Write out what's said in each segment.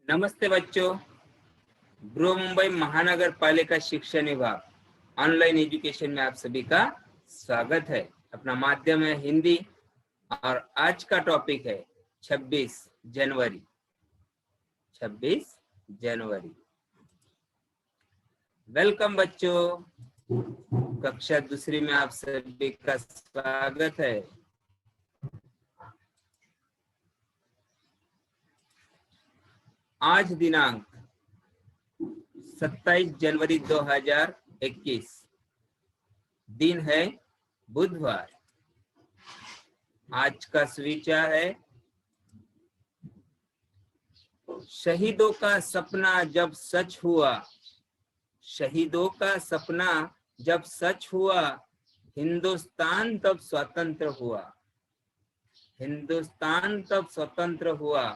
नमस्ते बच्चों, बृहन्मुंबई महानगर पालिका शिक्षण विभाग ऑनलाइन एजुकेशन में आप सभी का स्वागत है। अपना माध्यम है हिंदी और आज का टॉपिक है 26 जनवरी। वेलकम बच्चों, कक्षा दूसरी में आप सभी का स्वागत है। आज दिनांक 27 जनवरी 2021, दिन है बुधवार। आज का सुविचार है, शहीदों का सपना जब सच हुआ, शहीदों का सपना जब सच हुआ, हिंदुस्तान तब स्वतंत्र हुआ, हिंदुस्तान तब स्वतंत्र हुआ।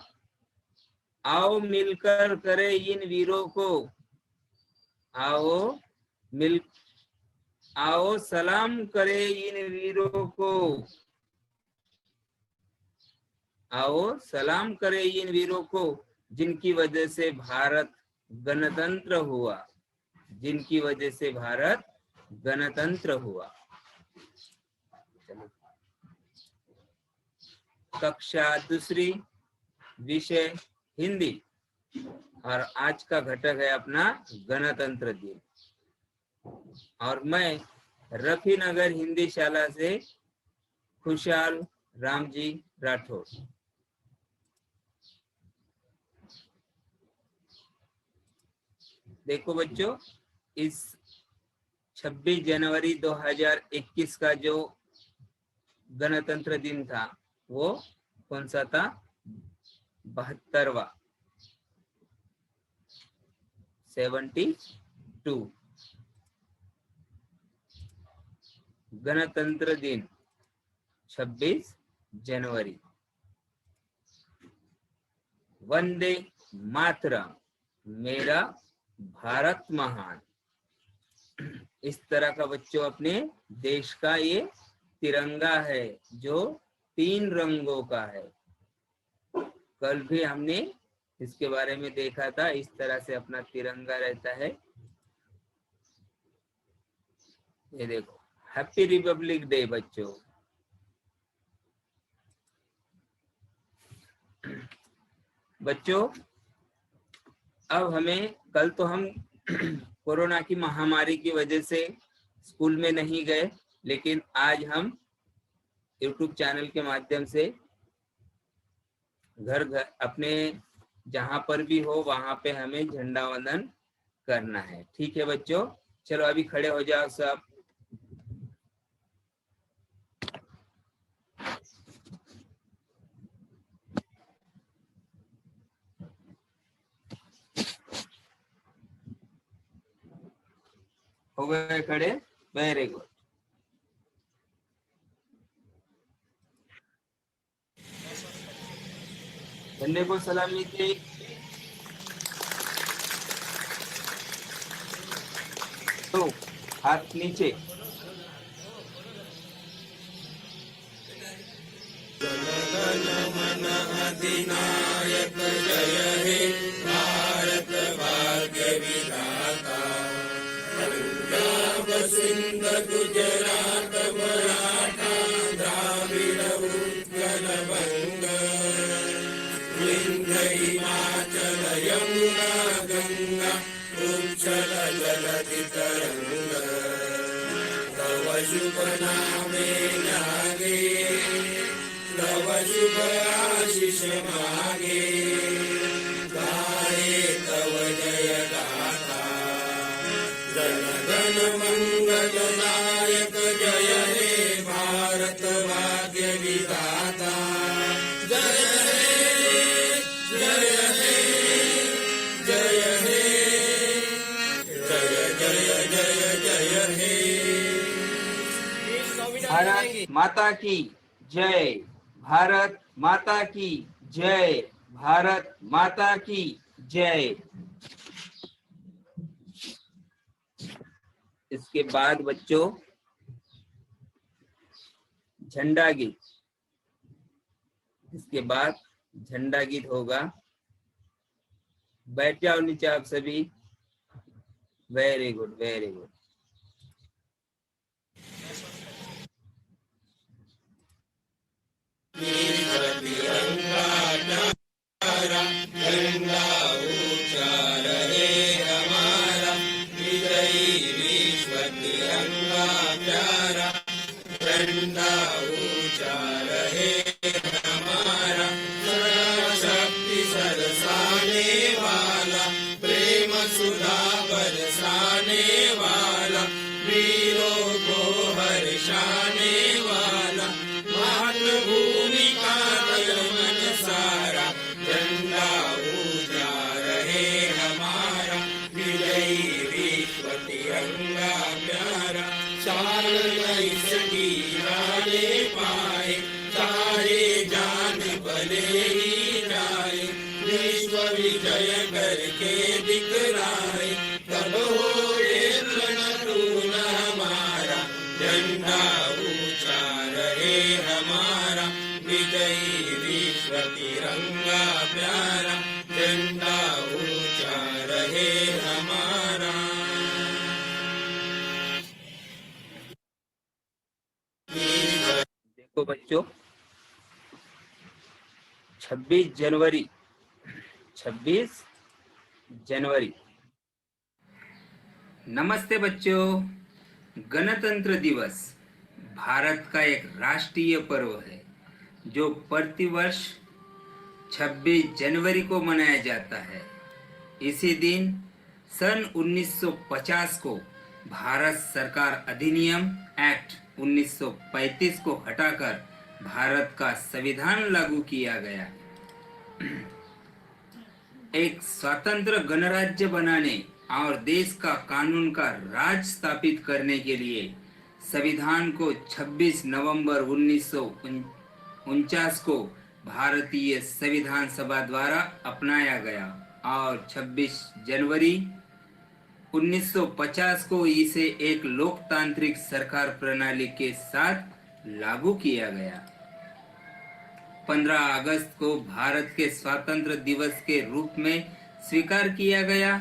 आओ मिलकर करे इन वीरों को, आओ सलाम करे इन वीरों को, आओ सलाम करे इन वीरों को, जिनकी वजह से भारत गणतंत्र हुआ, जिनकी वजह से भारत गणतंत्र हुआ। कक्षा दूसरी, विषय हिंदी और आज का घटक है अपना गणतंत्र दिन। और मैं रफी नगर हिंदी शाला से खुशहाल रामजी राठौर। देखो बच्चों, इस 26 जनवरी 2021 का जो गणतंत्र दिन था वो कौन सा था? 72वां, 72 गणतंत्र दिन 26 जनवरी। वंदे मातरम, मेरा भारत महान। इस तरह का बच्चों अपने देश का ये तिरंगा है जो 3 रंगों का है। कल भी हमने इसके बारे में देखा था। इस तरह से अपना तिरंगा रहता है। ये देखो, हैप्पी रिपब्लिक डे बच्चों। बच्चों, अब हमें, कल तो हम कोरोना की महामारी की वजह से स्कूल में नहीं गए, लेकिन आज हम यूट्यूब चैनल के माध्यम से घर घर अपने जहां पर भी हो वहां पे हमें झंडा वंदन करना है। ठीक है बच्चों, चलो अभी खड़े हो जाओ सब। हो गए खड़े? Very good. झंडे को सलामी दे। तो हाथ नीचे। मन अधिनायक जय हे भारत भाग्य विधाता, पंजाब सिंध गुजरात मराठा द्राविड़ उत्कल बंग, विंध्य हिमाचल यमुना गंगा उच्छल जलधि तरंग, तव शुभ नामे जागे, तव शुभ आशीष मागे, गाये तव जय गाथा, जन गण मंगल नायक जय हे भारत भाग्य विधाता, जय हे जय हे जय हे जय जय जय जय हे। भारत माता की जय, भारत माता की जय, भारत माता की जय। इसके बाद बच्चों झंडा गीत, इसके बाद झंडा गीत होगा। बैठ जाओ नीचे आप सभी। Very good, very good. झंडा ऊंचा रहे हमारा, विजयी विश्व तिरंगा प्यारा। झंडा ऊंचा रहे हमारा, शक्ति सरसाने वाला, प्रेम सुधा बरसाने वाला, वीरों को हर्षाने वाला, मातृभूमि का मन सारा। झंडा ऊंचा रहे हमारा, विजयी विश्व तिरंगा प्यारा। शान इसकी वाले पाए, सारे जान भले ही जाए, विश्व विजय करके दिखलाए, तब हो ये रणतून हमारा। झंडा ऊंचा रहे हमारा, विजयी विश्व तिरंगा प्यारा। झंडा ऊंचा रहे हमारा। देखो बच्चों, 26 जनवरी 26 जनवरी। नमस्ते बच्चों। गणतंत्र दिवस भारत का एक राष्ट्रीय पर्व है जो प्रतिवर्ष 26 जनवरी को मनाया जाता है। इसी दिन सन 1950 को भारत सरकार अधिनियम एक्ट 1935 को हटाकर भारत का संविधान लागू किया गया। एक स्वतंत्र गणराज्य बनाने और देश का कानून का राज स्थापित करने के लिए संविधान को 26 नवंबर 1949 को भारतीय संविधान सभा द्वारा अपनाया गया और 26 जनवरी 1950 को इसे एक लोकतांत्रिक सरकार प्रणाली के साथ लागू किया गया। 15 अगस्त को भारत के स्वतंत्र दिवस के रूप में स्वीकार किया गया।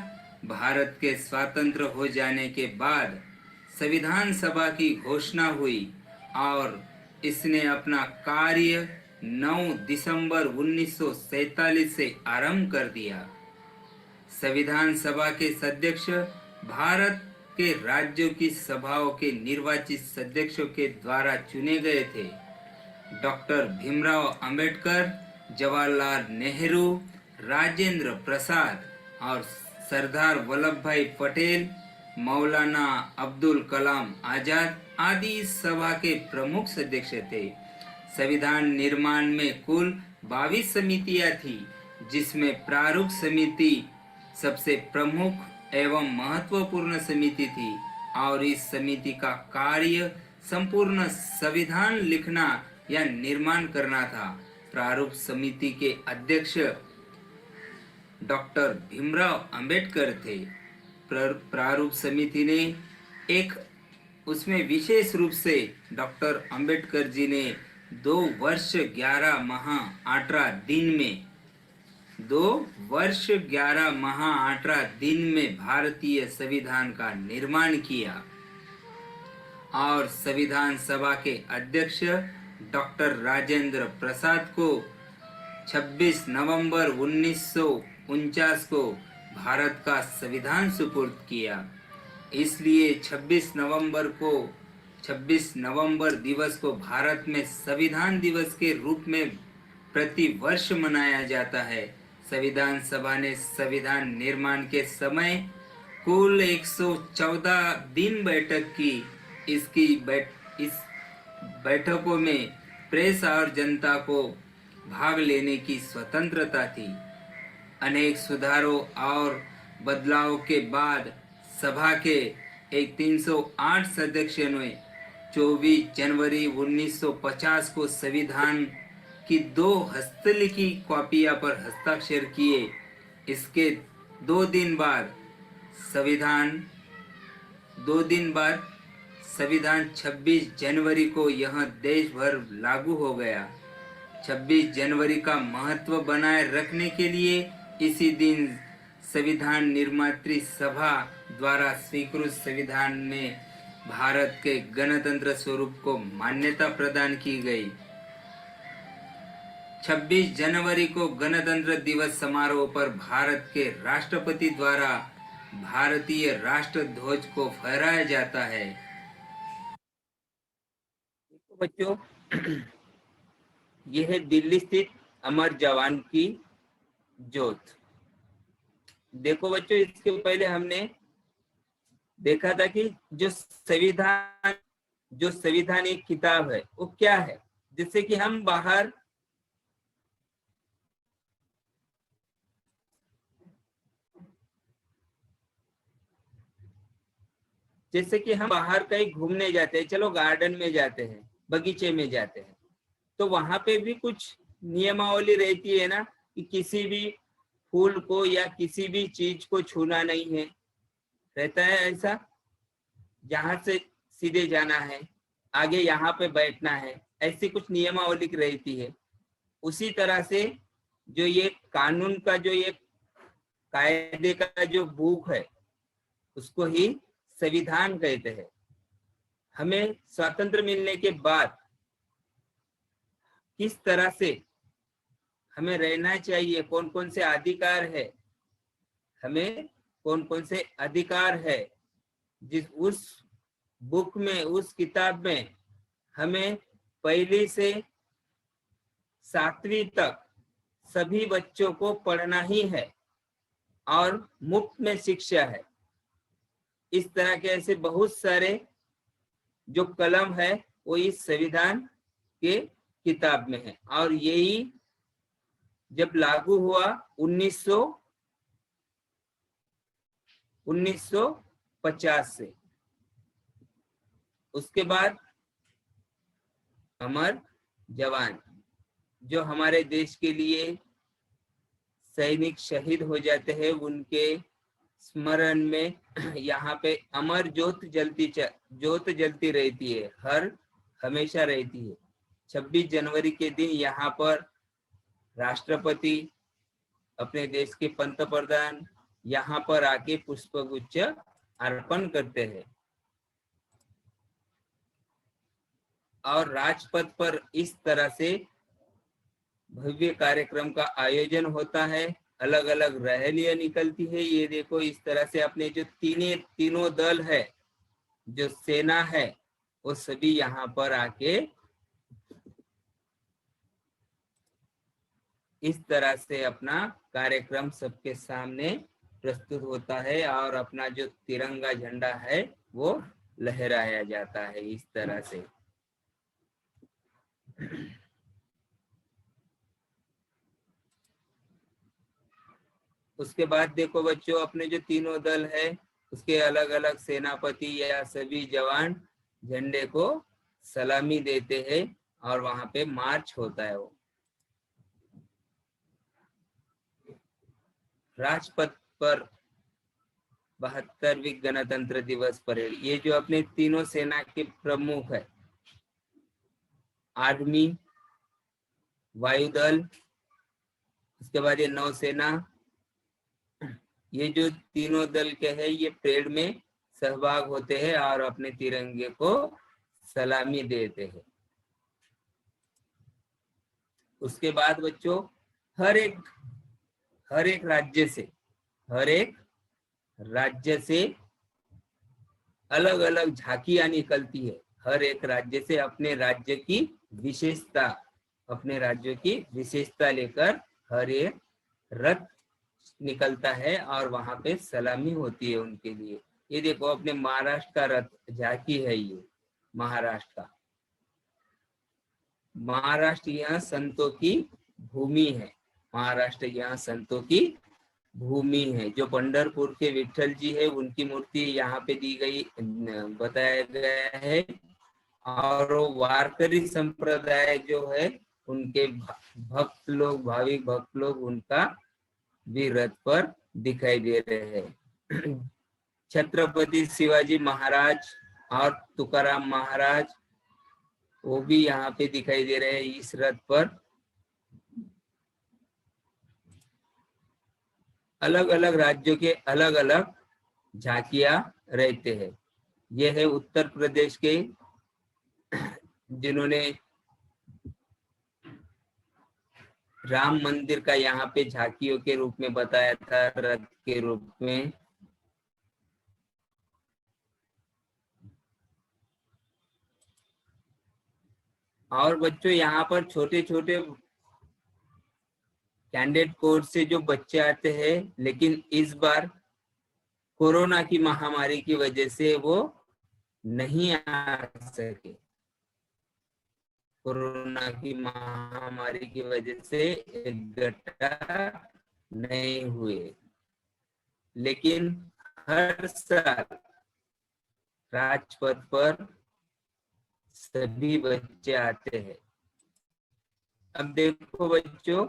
भारत के स्वतंत्र हो जाने के बाद संविधान सभा की घोषणा हुई और इसने अपना कार्य 9 दिसंबर 1947 से आरंभ कर दिया। संविधान सभा के सदस्य भारत के राज्यों की सभाओं के निर्वाचित सदस्यों के द्वारा चुने गए थे। डॉक्टर भीमराव अंबेडकर, जवाहरलाल नेहरू, राजेंद्र प्रसाद और सरदार वल्लभ भाई पटेल, मौलाना अब्दुल कलाम आजाद आदि इस सभा के प्रमुख सदस्य थे। संविधान निर्माण में कुल 22 समितियां थी, जिसमें प्रारूप समिति सबसे प्रमुख एवं महत्वपूर्ण समिति थी और इस समिति का कार्य संपूर्ण संविधान लिखना या निर्माण करना था। प्रारूप समिति के अध्यक्ष डॉक्टर भीमराव अंबेडकर थे। प्रारूप समिति ने उसमें विशेष रूप से डॉक्टर अंबेडकर जी ने 2 वर्ष 11 माह 18 दिन में भारतीय संविधान का निर्माण किया और संविधान सभा के अध्यक्ष डॉक्टर राजेंद्र प्रसाद को 26 नवंबर 1949 को भारत का संविधान सुपुर्द किया। इसलिए 26 नवंबर दिवस को भारत में संविधान दिवस के रूप में प्रति वर्ष मनाया जाता है। संविधान सभा ने संविधान निर्माण के समय कुल 114 दिन बैठक की। इस बैठकों में प्रेस और जनता को भाग लेने की स्वतंत्रता थी। अनेक सुधारों और बदलावों के बाद सभा के 308 सदस्यों ने 24 जनवरी 1950 को संविधान की 2 हस्तलिखी कॉपियां पर हस्ताक्षर किए। इसके 2 दिन बाद संविधान 26 जनवरी को यह देश भर लागू हो गया। 26 जनवरी का महत्व बनाए रखने के लिए इसी दिन संविधान निर्मात्री सभा द्वारा स्वीकृत संविधान में भारत के गणतंत्र स्वरूप को मान्यता प्रदान की गई। 26 जनवरी को गणतंत्र दिवस समारोह पर भारत के राष्ट्रपति द्वारा भारतीय राष्ट्र ध्वज को फहराया जाता है। बच्चों, यह है दिल्ली स्थित अमर जवान की ज्योत। देखो बच्चों, इसके पहले हमने देखा था कि जो संविधान एक किताब है वो क्या है, जिससे कि हम बाहर कहीं घूमने जाते हैं, चलो गार्डन में जाते हैं, बगीचे में जाते हैं, तो वहां पे भी कुछ नियमावली रहती है ना, कि किसी भी फूल को या किसी भी चीज को छूना नहीं है, रहता है ऐसा। जहां से सीधे जाना है, आगे यहाँ पे बैठना है, ऐसी कुछ नियमावली रहती है। उसी तरह से जो ये कानून का जो ये कायदे का जो बुक है, उसको ही संविधान कहते हैं। हमें स्वातंत्र मिलने के बाद किस तरह से हमें रहना चाहिए, कौन कौन से अधिकार है, हमें कौन कौन से अधिकार है, जिस उस बुक में, उस किताब में हमें पहली से 7वीं तक सभी बच्चों को पढ़ना ही है और मुफ्त में शिक्षा है। इस तरह के ऐसे बहुत सारे जो कलम है वो इस संविधान के किताब में है। और यही जब लागू हुआ 1950 से, उसके बाद अमर जवान जो हमारे देश के लिए सैनिक शहीद हो जाते हैं, उनके स्मरण में यहाँ पे अमर ज्योत जलती रहती है, हमेशा रहती है। 26 जनवरी के दिन यहाँ पर राष्ट्रपति, अपने देश के पंतप्रधान यहाँ पर आके पुष्पगुच्छ अर्पण करते हैं और राजपथ पर इस तरह से भव्य कार्यक्रम का आयोजन होता है। अलग अलग रैलियां निकलती है। ये देखो, इस तरह से अपने जो तीनों दल है, जो सेना है, वो सभी यहाँ पर आके इस तरह से अपना कार्यक्रम सबके सामने प्रस्तुत होता है और अपना जो तिरंगा झंडा है वो लहराया जाता है इस तरह से। उसके बाद देखो बच्चों, अपने जो तीनों दल है उसके अलग अलग सेनापति या सभी जवान झंडे को सलामी देते हैं और वहां पे मार्च होता है। वो राजपथ पर 72वीं गणतंत्र दिवस परेड, ये जो अपने तीनों सेना के प्रमुख है, आर्मी, वायुदल, उसके बाद ये नौसेना, ये जो तीनों दल के हैं ये परेड में सहभाग होते हैं और अपने तिरंगे को सलामी देते हैं। उसके बाद बच्चों, हर एक राज्य से अलग अलग झांकियां निकलती है। हर एक राज्य से अपने राज्य की विशेषता लेकर हर एक रथ निकलता है और वहां पे सलामी होती है उनके लिए। ये देखो, अपने महाराष्ट्र का रथ झांकी है, ये महाराष्ट्र यहाँ संतों की भूमि है। महाराष्ट्र यहाँ संतों की भूमि है। जो पंढरपुर के विठल जी है, उनकी मूर्ति यहाँ पे दी गई, बताया गया है। और वारकरी संप्रदाय जो है, उनके भाविक भक्त लोग उनका भी रथ पर दिखाई दे रहे हैं। छत्रपति शिवाजी महाराज और तुकाराम महाराज, वो भी यहाँ पे दिखाई दे रहे हैं इस रथ पर। अलग अलग राज्यों के अलग अलग झांकियां रहते हैं। यह है उत्तर प्रदेश के, जिन्होंने राम मंदिर का यहाँ पे झांकियों के रूप में बताया था, रथ के रूप में। और बच्चों यहाँ पर छोटे छोटे कैंडिडेट कोर्स से जो बच्चे आते हैं, लेकिन इस बार कोरोना की महामारी की वजह से वो नहीं आ सके। कोरोना की महामारी की वजह से इकट्ठा नहीं हुए, लेकिन हर साल राजपथ पर सभी बच्चे आते हैं। अब देखो बच्चों,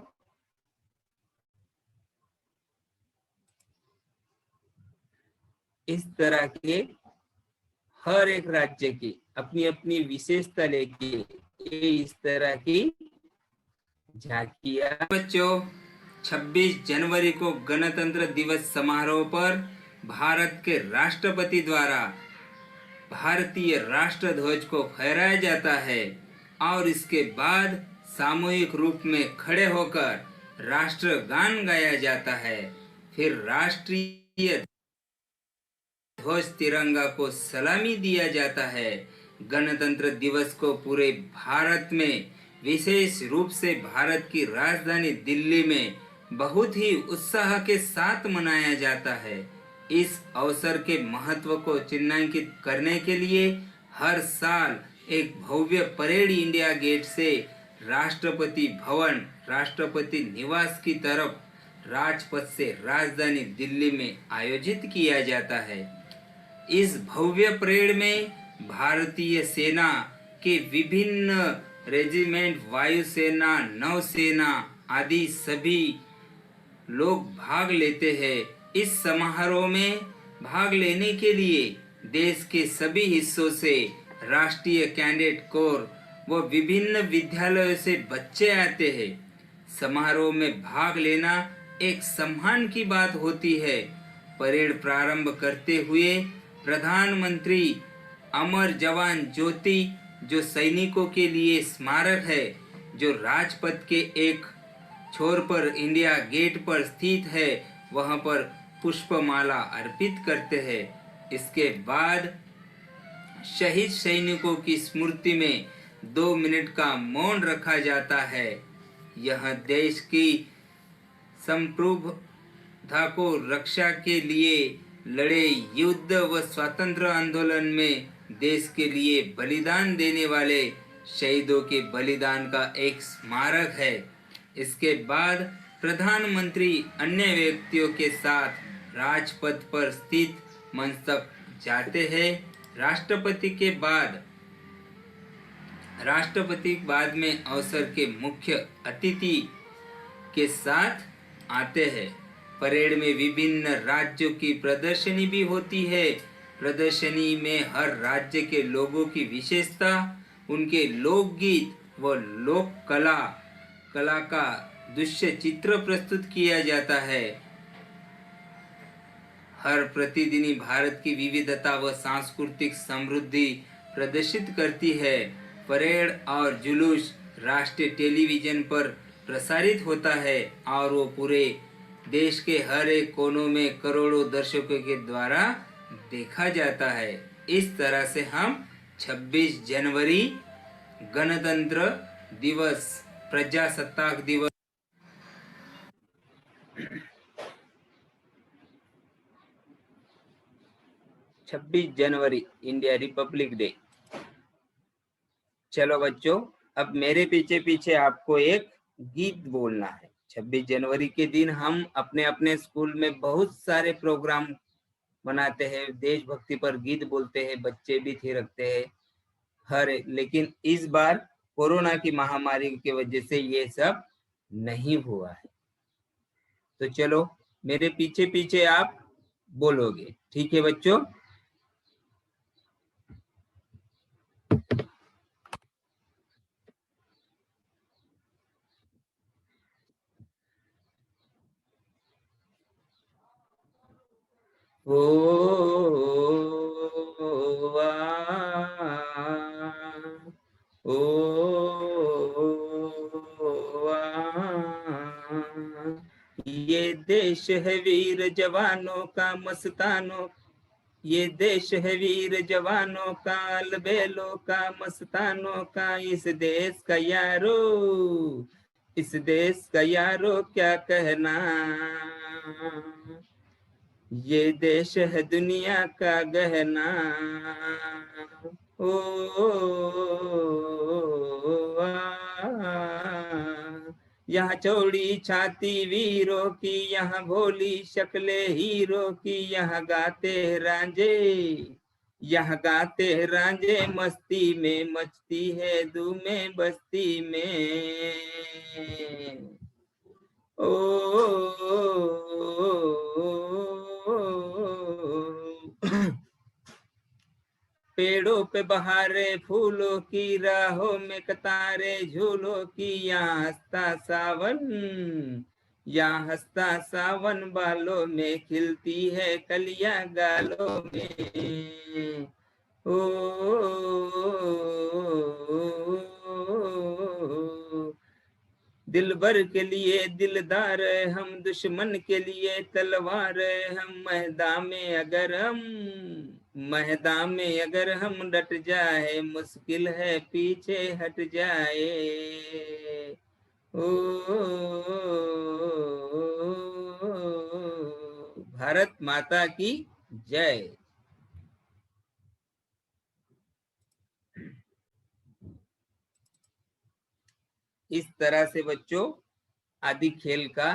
इस तरह के हर एक राज्य की अपनी अपनी विशेषता लेके ये इस तरह की झांकियां। बच्चों, 26 जनवरी को गणतंत्र दिवस समारोह पर भारत के राष्ट्रपति द्वारा भारतीय राष्ट्र ध्वज को फहराया जाता है और इसके बाद सामूहिक रूप में खड़े होकर राष्ट्रगान गाया जाता है। फिर राष्ट्रीय ध्वज तिरंगा को सलामी दिया जाता है। गणतंत्र दिवस को पूरे भारत में, विशेष रूप से भारत की राजधानी दिल्ली में बहुत ही उत्साह के साथ मनाया जाता है। इस अवसर के महत्व को चिन्हांकित करने के लिए हर साल एक भव्य परेड इंडिया गेट से राष्ट्रपति भवन, राष्ट्रपति निवास की तरफ राजपथ से राजधानी दिल्ली में आयोजित किया जाता है। इस भव्य परेड में भारतीय सेना के विभिन्न रेजिमेंट, वायुसेना, नौसेना आदि सभी लोग भाग लेते हैं। इस समारोह में भाग लेने के लिए देश के सभी हिस्सों से राष्ट्रीय कैडेट कोर व विभिन्न विद्यालयों से बच्चे आते हैं। समारोह में भाग लेना एक सम्मान की बात होती है। परेड प्रारंभ करते हुए प्रधानमंत्री अमर जवान ज्योति, जो सैनिकों के लिए स्मारक है, जो राजपथ के एक छोर पर इंडिया गेट पर स्थित है, वहां पर पुष्पमाला अर्पित करते हैं। इसके बाद शहीद सैनिकों की स्मृति में 2 मिनट का मौन रखा जाता है। यह देश की संप्रभुता को रक्षा के लिए लड़े युद्ध व स्वतंत्र आंदोलन में देश के लिए बलिदान देने वाले शहीदों के बलिदान का एक स्मारक है। इसके बाद प्रधानमंत्री अन्य व्यक्तियों के साथ राजपथ पर स्थित मंच तक जाते हैं। राष्ट्रपति बाद में अवसर के मुख्य अतिथि के साथ आते हैं। परेड में विभिन्न राज्यों की प्रदर्शनी भी होती है। प्रदर्शनी में हर राज्य के लोगों की विशेषता, उनके लोकगीत व लोक कला का दृश्य चित्र प्रस्तुत किया जाता है। हर प्रतिदिनी भारत की विविधता व सांस्कृतिक समृद्धि प्रदर्शित करती है। परेड और जुलूस राष्ट्रीय टेलीविजन पर प्रसारित होता है और वो पूरे देश के हर एक कोनों में करोड़ों दर्शकों के द्वारा देखा जाता है। इस तरह से हम 26 जनवरी गणतंत्र दिवस, प्रजासत्ताक दिवस 26 जनवरी इंडिया रिपब्लिक डे। चलो बच्चों, अब मेरे पीछे पीछे आपको एक गीत बोलना है। 26 जनवरी के दिन हम अपने अपने स्कूल में बहुत सारे प्रोग्राम बनाते हैं, देशभक्ति पर गीत बोलते हैं, बच्चे भी थिरकते हैं लेकिन इस बार कोरोना की महामारी की वजह से ये सब नहीं हुआ है। तो चलो मेरे पीछे पीछे आप बोलोगे, ठीक है बच्चों? ओ आ, ओ आ, ये देश है वीर जवानों का मस्तानों, ये देश है वीर जवानों का, अलबेलों का मस्तानों का, इस देश का यारो, इस देश का यारो क्या कहना, ये देश है दुनिया का गहना। ओ यहाँ चौड़ी छाती वीरों की, यहाँ भोली शक्ले हीरो की, यहाँ गाते रांझे, यहाँ गाते रांझे मस्ती में, मचती है धूमें बस्ती में। ओ पेड़ों पे बहारे फूलों की, राहों में कतारे झूलों की, यहाँ हंसता सावन, यहाँ हंसता सावन, बालों में खिलती है कलियां गालों में। ओ दिलबर के लिए दिलदार है हम, दुश्मन के लिए तलवार है हम, मैदान में अगर हम डट जाए, मुश्किल है पीछे हट जाए। ओ भारत माता की जय। इस तरह से बच्चों आदि खेल का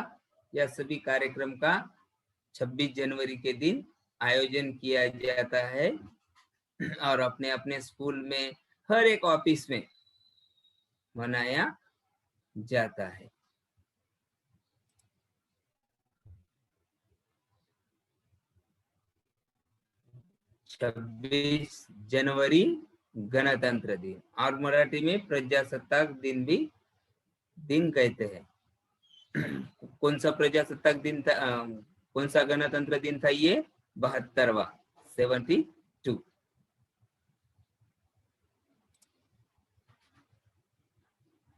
या सभी कार्यक्रम का 26 जनवरी के दिन आयोजन किया जाता है और अपने अपने स्कूल में हर एक ऑफिस में मनाया जाता है। 26 जनवरी गणतंत्र दिन, और मराठी में प्रजासत्ताक दिन भी दिन कहते हैं। कौन सा प्रजासत्ताक दिन था, कौन सा गणतंत्र दिन था ये? 72वां, 72।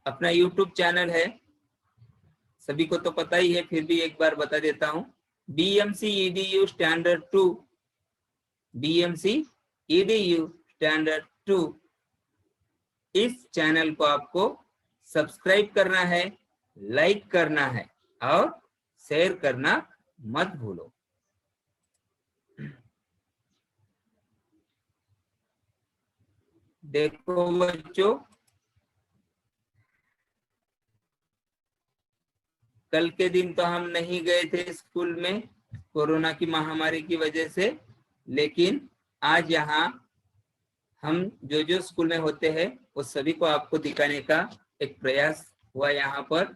अपना YouTube चैनल है, सभी को तो पता ही है, फिर भी एक बार बता देता हूँ। BMC EDU standard 2, BMC EDU standard 2। इस चैनल को आपको सब्सक्राइब करना है, लाइक करना है और शेयर करना मत भूलो। देखो बच्चों, कल के दिन तो हम नहीं गए थे स्कूल में कोरोना की महामारी की वजह से, लेकिन आज यहाँ हम जो स्कूल में होते हैं वो सभी को आपको दिखाने का एक प्रयास हुआ यहाँ पर।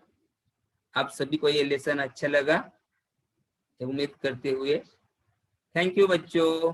आप सभी को ये लेसन अच्छा लगा उम्मीद करते हुए, थैंक यू बच्चों।